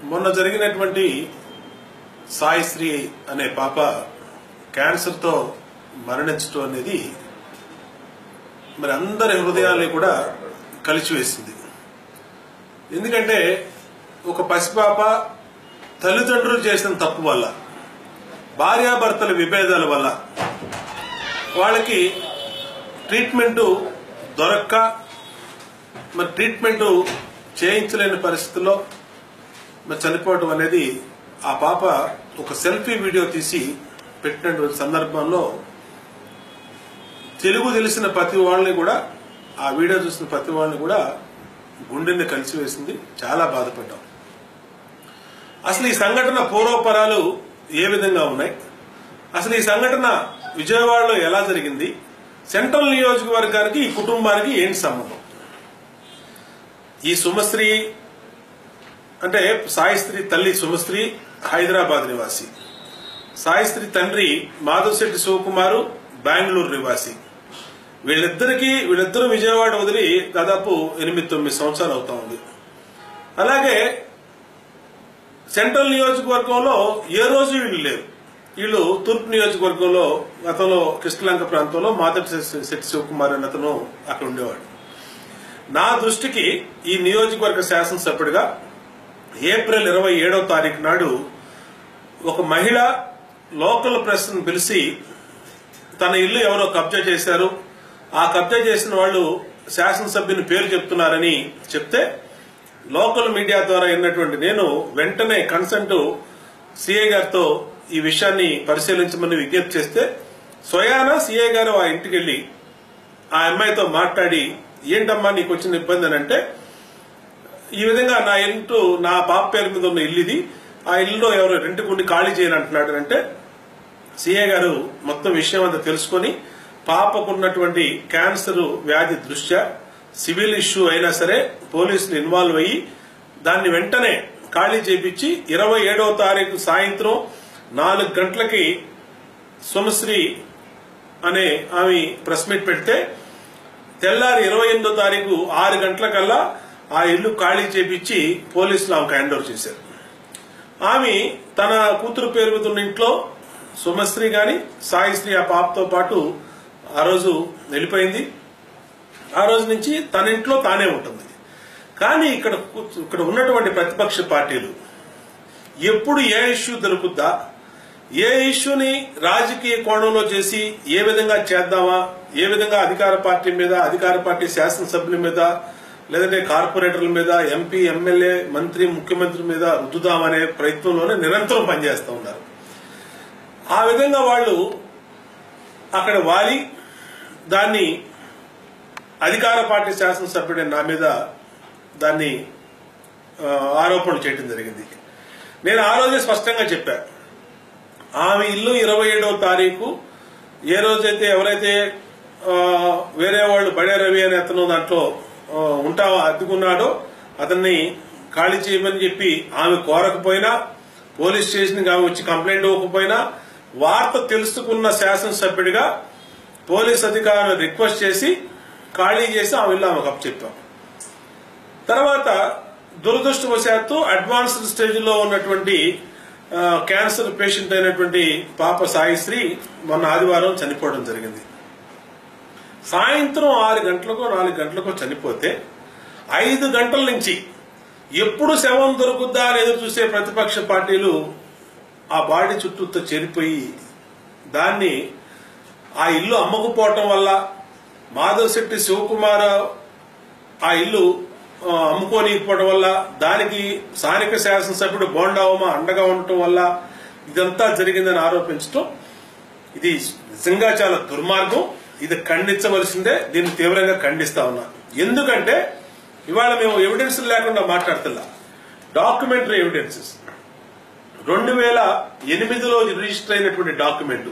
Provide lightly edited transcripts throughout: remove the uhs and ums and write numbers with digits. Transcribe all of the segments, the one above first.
మొన్న జరిగినటువంటి సాయిశ్రీ అనే పాప క్యాన్సర్ తో మరణించడం అనేది మరి అందరి హృదయాల్ని కూడా కలిచివేసింది. ఎందుకంటే ఒక పసిపాప తల్లిదండ్రులు చేసిన తప్పు వల్ల, భార్యాభర్తల విభేదాల వల్ల వాళ్ళకి ట్రీట్మెంట్ దొరక్క మరి ట్రీట్మెంట్ చేయించలేని పరిస్థితుల్లో మరి చనిపోవడం అనేది, ఆ పాప ఒక సెల్ఫీ వీడియో తీసి పెట్టినటువంటి సందర్భంలో తెలుగు తెలిసిన ప్రతి వాళ్ళని కూడా, ఆ వీడియో చూసిన ప్రతి వాళ్ళని కూడా గుండెని కలిసివేసింది. చాలా బాధపడ్డాం. అసలు ఈ సంఘటన పూర్వపరాలు ఏ విధంగా ఉన్నాయి, అసలు ఈ సంఘటన విజయవాడలో ఎలా జరిగింది, సెంట్రల్ నియోజకవర్గానికి ఈ కుటుంబానికి ఏంటి సంబంధం? ఈ సుమశ్రీ అంటే సాయిశ్రీ తల్లి సుమశ్రీ హైదరాబాద్ నివాసి, సాయిశ్రీ తండ్రి మాధవశెట్టి శివకుమారు బెంగళూరు నివాసి. వీళ్ళిద్దరూ విజయవాడ వదిలి దాదాపు 8-9 సంవత్సరాలు అవుతా ఉంది. అలాగే సెంట్రల్ నియోజకవర్గంలో ఏ రోజు వీళ్ళు లేరు. వీళ్ళు తూర్పు నియోజకవర్గంలో గతంలో కృష్ణలంక ప్రాంతంలో మాధవశెట్టి శివకుమార్ అనే అతను అక్కడ ఉండేవాడు. నా దృష్టికి ఈ నియోజకవర్గ శాసనసభ్యుడిగా ఏప్రిల్ 27వ తారీఖు నాడు ఒక మహిళ లోకల్ ప్రెస్ ను పిలిచి తన ఇల్లు ఎవరో కబ్జా చేశారు, ఆ కబ్జా చేసిన వాళ్ళు శాసనసభ్యుని పేరు చెప్తున్నారని చెప్తే, లోకల్ మీడియా ద్వారా విన్నటువంటి నేను వెంటనే కన్సల్ట్ సిఐ గారితో ఈ విషయాన్ని పరిశీలించమని విజ్ఞప్తి చేస్తే, స్వయానా సిఐ గారు ఆ ఇంటికి వెళ్లి ఆ అమ్మాయితో మాట్లాడి, ఏంటమ్మా నీకు వచ్చిన ఇబ్బంది అని అంటే, ఈ విధంగా నా పాప పేరు మీద ఉన్న ఇల్లు ఇది, ఆ ఇల్లులో ఎవరు రెంట్కుండి ఖాళీ చేయని అంటున్నాడు అంటే, సిఐ గారు మొత్తం విషయం అంతా తెలుసుకుని పాపకున్నటువంటి క్యాన్సర్ వ్యాధి దృష్ట్యా సివిల్ ఇష్యూ అయినా సరే పోలీసులు ఇన్వాల్వ్ అయ్యి దాన్ని వెంటనే ఖాళీ చేపించి 27వ తారీఖు సాయంత్రం 4 గంటలకి సుమశ్రీ అనే ఆమె ప్రెస్ మీట్ పెడితే, తెల్లారి 28వ తారీఖు 6 గంటలకల్లా ఆ ఇల్లు ఖాళీ చేపించి పోలీసులు ఆమెకు హ్యాండ్ ఓవర్ చేశారు. ఆమె తన కూతురు పేరు మీద ఉన్న ఇంట్లో సుమశ్రీ గాని సాయిశ్రీ ఆ పాపతో పాటు ఆ రోజు వెళ్ళిపోయింది. ఆ రోజు నుంచి తన ఇంట్లో తానే ఉంటుంది. కానీ ఇక్కడ ఉన్నటువంటి ప్రతిపక్ష పార్టీలు ఎప్పుడు ఏ ఇష్యూ దొరుకుద్దా, ఏ ఇష్యూని రాజకీయ కోణంలో చేసి ఏ విధంగా చేద్దామా, ఏ విధంగా అధికార పార్టీ మీద, అధికార పార్టీ శాసనసభ్యుల మీద, లేదంటే కార్పొరేటర్ల మీద, ఎంపీ ఎమ్మెల్యే మంత్రి ముఖ్యమంత్రి మీద రుద్దుదామనే ప్రయత్నంలోనే నిరంతరం పనిచేస్తూ ఉన్నారు. ఆ విధంగా వాళ్ళు అక్కడ వాలి దాన్ని అధికార పార్టీ శాసనసభ్యుడైన నా మీద దాన్ని ఆరోపణలు చేయడం జరిగింది. నేను ఆ రోజే స్పష్టంగా చెప్పా, ఆమె ఇల్లు 27వ తారీఖు ఏ రోజైతే ఎవరైతే వేరే వాళ్ళు బడే రవి అనే అతను దాంట్లో అడ్డుకున్నాడో అతన్ని ఖాళీ చేయమని చెప్పి ఆమె కోరకపోయినా, పోలీస్ స్టేషన్ ఆమె వచ్చి కంప్లైంట్ ఇవ్వకపోయినా, వార్త తెలుసుకున్న శాసనసభ్యుడిగా పోలీస్ అధికారులను రిక్వెస్ట్ చేసి ఖాళీ చేసి ఆమె ఇల్లు ఆమెకు అప్పచెప్పాం. తర్వాత దురదృష్టవశాత్తు అడ్వాన్స్డ్ స్టేజ్ లో ఉన్నటువంటి క్యాన్సర్ పేషెంట్ అయినటువంటి పాప సాయిశ్రీ మొన్న ఆదివారం చనిపోవడం జరిగింది. సాయంత్రం 6 గంటలకో 4 గంటలకో చనిపోతే 5 గంటల నుంచి ఎప్పుడు శవం దొరుకుద్దా అని ఎదురు చూసే ప్రతిపక్ష పార్టీలు ఆ బాడీ చుట్టూతో చేరిపోయి దాన్ని ఆ ఇల్లు అమ్ముకుపోవటం వల్ల, మాధవశెట్టి శివకుమార్ ఆ ఇల్లు అమ్ముకోనిపోవడం వల్ల, దానికి స్థానిక శాసనసభ్యుడు బోండావమ అండగా ఉండటం వల్ల ఇదంతా జరిగిందని ఆరోపించడం ఇది నిజంగా చాలా దుర్మార్గం. ఇది ఖండించవలసిందే. దీన్ని తీవ్రంగా ఖండిస్తా ఉన్నా. ఎందుకంటే ఇవాళ మేము ఎవిడెన్స్ లేకుండా మాట్లాడుతున్నా. డాక్యుమెంటరీ ఎవిడెన్సెస్ 2008లో రిజిస్టర్ అయినటువంటి డాక్యుమెంట్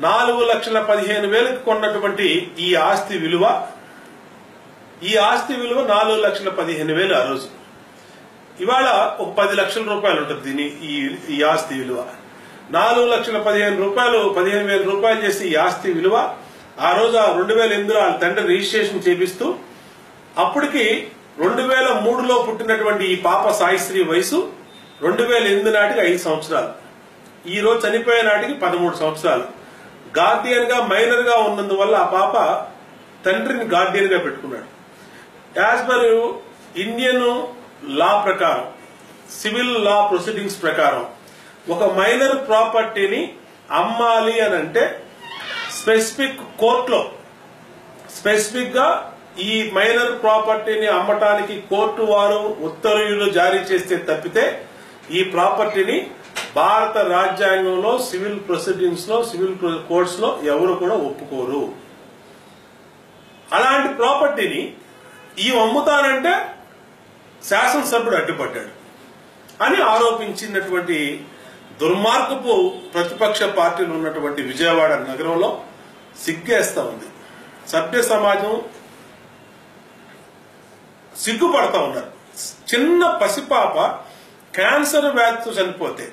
4,15,000కి కొన్నటువంటి ఈ ఆస్తి విలువ 4,15,000 ఆ రోజు. ఇవాళ ఒక 10 లక్షల రూపాయలు ఉంటుంది ఈ ఆస్తి విలువ. 4,15,000 రూపాయలు చేసి ఈ ఆస్తి విలువ ఆ రోజు 2008లో వాళ్ళ తండ్రి రిజిస్ట్రేషన్ చేపిస్తూ, అప్పటికి 2003లో పుట్టినటువంటి ఈ పాప సాయిశ్రీ వయసు 2008 నాటికి 5 సంవత్సరాలు, ఈ రోజు చనిపోయే నాటికి 13 సంవత్సరాలు. గార్డియన్ గా మైనర్ గా ఉన్నందువల్ల ఆ పాప తండ్రిని గార్డియన్ గా పెట్టుకున్నాడు. యాజ్ పర్ ఇండియన్ లా ప్రకారం, సివిల్ లా ప్రొసీడింగ్స్ ప్రకారం ఒక మైనర్ ప్రాపర్టీని అమ్మాలి అని అంటే స్పెసిఫిక్ కోర్టులో స్పెసిఫిక్ గా ఈ మైనర్ ప్రాపర్టీని అమ్మటానికి కోర్టు వారు ఉత్తర్వులు జారీ చేస్తే తప్పితే ఈ ప్రాపర్టీని భారత రాజ్యాంగంలో సివిల్ ప్రొసీడింగ్స్ లో సివిల్ కోర్ట్స్ లో ఎవరు కూడా ఒప్పుకోరు. అలాంటి ప్రాపర్టీని ఈ అమ్ముతానంటే శాసనసభ్యుడు అడ్డుపడ్డాడు అని ఆరోపించినటువంటి దుర్మార్గపు ప్రతిపక్ష పార్టీలు ఉన్నటువంటి విజయవాడ నగరంలో సిగ్గేస్తా ఉంది. సభ్య సమాజం సిగ్గుపడతా ఉన్నారు. చిన్న పసిపాప క్యాన్సర్ వ్యాధితో చనిపోతే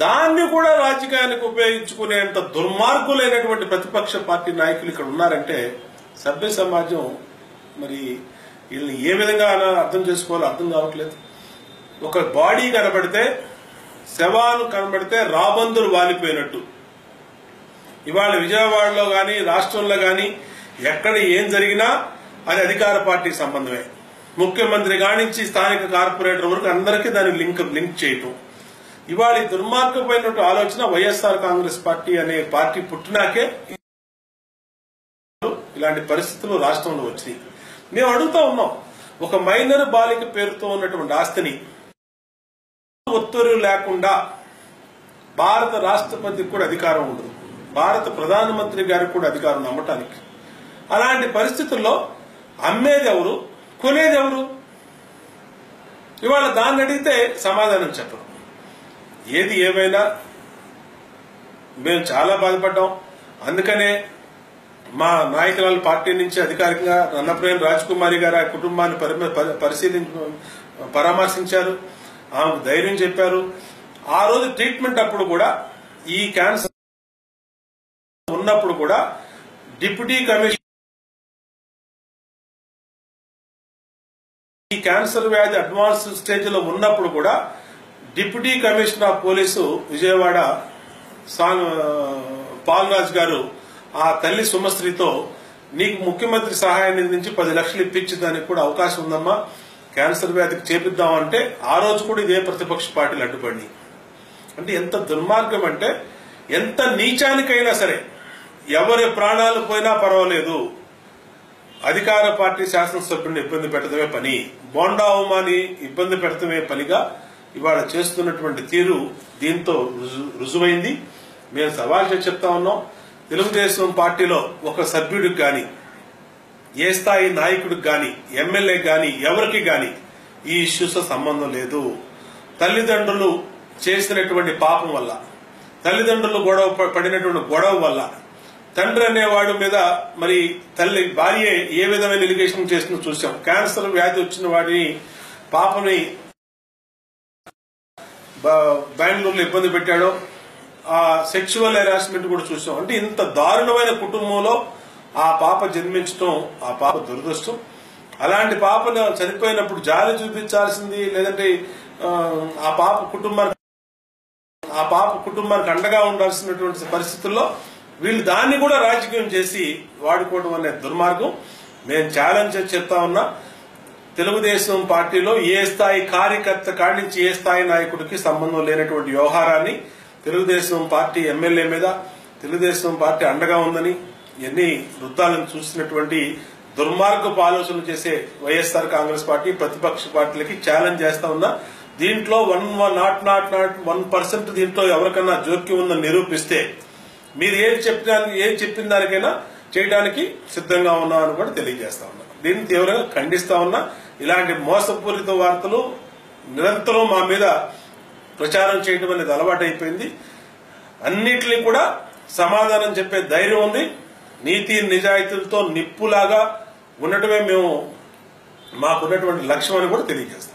దాన్ని కూడా రాజకీయానికి ఉపయోగించుకునేంత దుర్మార్గులైనటువంటి ప్రతిపక్ష పార్టీ నాయకులు ఇక్కడ ఉన్నారంటే సభ్య సమాజం మరి వీళ్ళని ఏ విధంగా అర్థం చేసుకోవాలో అర్థం కావట్లేదు. ఒక బాడీ కనబడితే, శవాలు కనబడితే రాబందులు వాలిపోయినట్టు ఇవాళ విజయవాడలో గాని రాష్ట్రంలో గాని ఎక్కడ ఏం జరిగినా అది అధికార పార్టీకి సంబంధమే. ముఖ్యమంత్రి కానించి స్థానిక కార్పొరేటర్ వరకు అందరికీ దాన్ని లింక్ చేయటం. ఇవాళ ఈ దుర్మార్గమైన ఆలోచన వైఎస్ఆర్ కాంగ్రెస్ పార్టీ అనే పార్టీ పుట్టినాకే ఇలాంటి పరిస్థితులు రాష్ట్రంలో వచ్చినాయి. మేము అడుగుతా ఉన్నాం, ఒక మైనర్ బాలిక పేరుతో ఉన్నటువంటి ఆస్తిని ఒత్తిడి లేకుండా భారత రాష్ట్రపతికి కూడా అధికారం ఉండదు, భారత ప్రధానమంత్రి గారికి కూడా అధికారం నమ్మటానికి. అలాంటి పరిస్థితుల్లో అమ్మేది ఎవరు, కొనేది ఎవరు? ఇవాళ దాన్ని అడిగితే సమాధానం చెప్పరు. ఏది ఏమైనా మేము చాలా బాధపడ్డాం. అందుకనే మా నాయకురాలు పార్టీ నుంచి అధికారికంగా నన్నప్రేమ్ రాజకుమారి గారు ఆ కుటుంబాన్ని పరామర్శించారు, ఆమెకు ధైర్యం చెప్పారు. ఆ రోజు ట్రీట్మెంట్ అప్పుడు కూడా ఈ క్యాన్సర్ ఉన్నప్పుడు కూడా డిప్యూటీ కమిషనర్ ఈ క్యాన్సర్ వ్యాధి అడ్వాన్స్ స్టేజ్ లో ఉన్నప్పుడు కూడా deputy commissioner of police Vijayawada Paulraj గారు ఆ తల్లి సుమశ్రీతో నీకు ముఖ్యమంత్రి సహాయ నిధి నుంచి 10 లక్షలు ఇప్పించడానికి కూడా అవకాశం ఉందమ్మా, క్యాన్సర్ వ్యాధికి చేపిద్దామంటే ఆ రోజు కూడా ఇదే ప్రతిపక్ష పార్టీలు అడ్డుపడి. అంటే ఎంత దుర్మార్గం అంటే, ఎంత నీచానికైనా సరే ఎవరి ప్రాణాలు పోయినా పర్వాలేదు, అధికార పార్టీ శాసనసభ్యుడిని ఇబ్బంది పెట్టడమే పని, బోండా ఉమాని ఇబ్బంది పెట్టడమే పనిగా ఇవాళ చేస్తున్నటువంటి తీరు దీంతో రుజువైంది. మేము సవాల్ చేసి చెప్తా ఉన్నాం, తెలుగుదేశం పార్టీలో ఒక సభ్యుడికి గాని, ఏ స్థాయి నాయకుడికి గాని, ఎమ్మెల్యే గాని, ఎవరికి గాని ఈ ఇష్యూస్ సంబంధం లేదు. తల్లిదండ్రులు చేసినటువంటి పాపం వల్ల, తల్లిదండ్రులు పడినటువంటి గొడవ వల్ల తండ్రి అనేవాడు మీద మరి తల్లి భార్య ఏ విధమైన ఎలిగేషన్ చేస్తుందో చూసాం. క్యాన్సర్ వ్యాధి వచ్చిన వాడిని పాపని బెంగళూరులో ఇబ్బంది పెట్టాడో, ఆ సెక్చువల్ హెరాస్మెంట్ కూడా చూసాం. అంటే ఇంత దారుణమైన కుటుంబంలో ఆ పాప జన్మించడం ఆ పాప దురదృష్టం. అలాంటి పాపను చనిపోయినప్పుడు జాలి చూపించాల్సింది, లేదంటే ఆ పాప కుటుంబానికి అండగా ఉండాల్సినటువంటి పరిస్థితుల్లో వీళ్ళు దాన్ని కూడా రాజకీయం చేసి వాడుకోవడం అనే దుర్మార్గం. నేను ఛాలెంజ్ చెప్తా ఉన్నా, తెలుగుదేశం పార్టీలో ఏ స్థాయి కార్యకర్త కాడించి ఏ స్థాయి నాయకుడికి సంబంధం లేనటువంటి వ్యవహారాన్ని తెలుగుదేశం పార్టీ ఎమ్మెల్యే మీద తెలుగుదేశం పార్టీ అండగా ఉందని ఎన్ని వృత్తాలను చూసినటువంటి దుర్మార్గపు ఆలోచనలు చేసే వైఎస్ఆర్ కాంగ్రెస్ పార్టీ ప్రతిపక్ష పార్టీలకి ఛాలెంజ్ చేస్తా ఉన్నా. దీంట్లో 1% దీంట్లో ఎవరికన్నా జోక్యం ఉందని నిరూపిస్తే మీరు ఏం చెప్పిన దానికైనా చేయడానికి సిద్ధంగా ఉన్నామని కూడా తెలియజేస్తా ఉన్నా. దీన్ని తీవ్రంగా ఖండిస్తా ఉన్నా. ఇలాంటి మోసపూరిత వార్తలు నిరంతరం మా మీద ప్రచారం చేయడం అనేది అలవాటు అయిపోయింది. అన్నిటినీ కూడా సమాధానం చెప్పే ధైర్యం ఉంది. నీతి నిజాయితీలతో నిప్పులాగా ఉండటమే మాకున్నటువంటి లక్ష్యం అని కూడా తెలియజేస్తాం.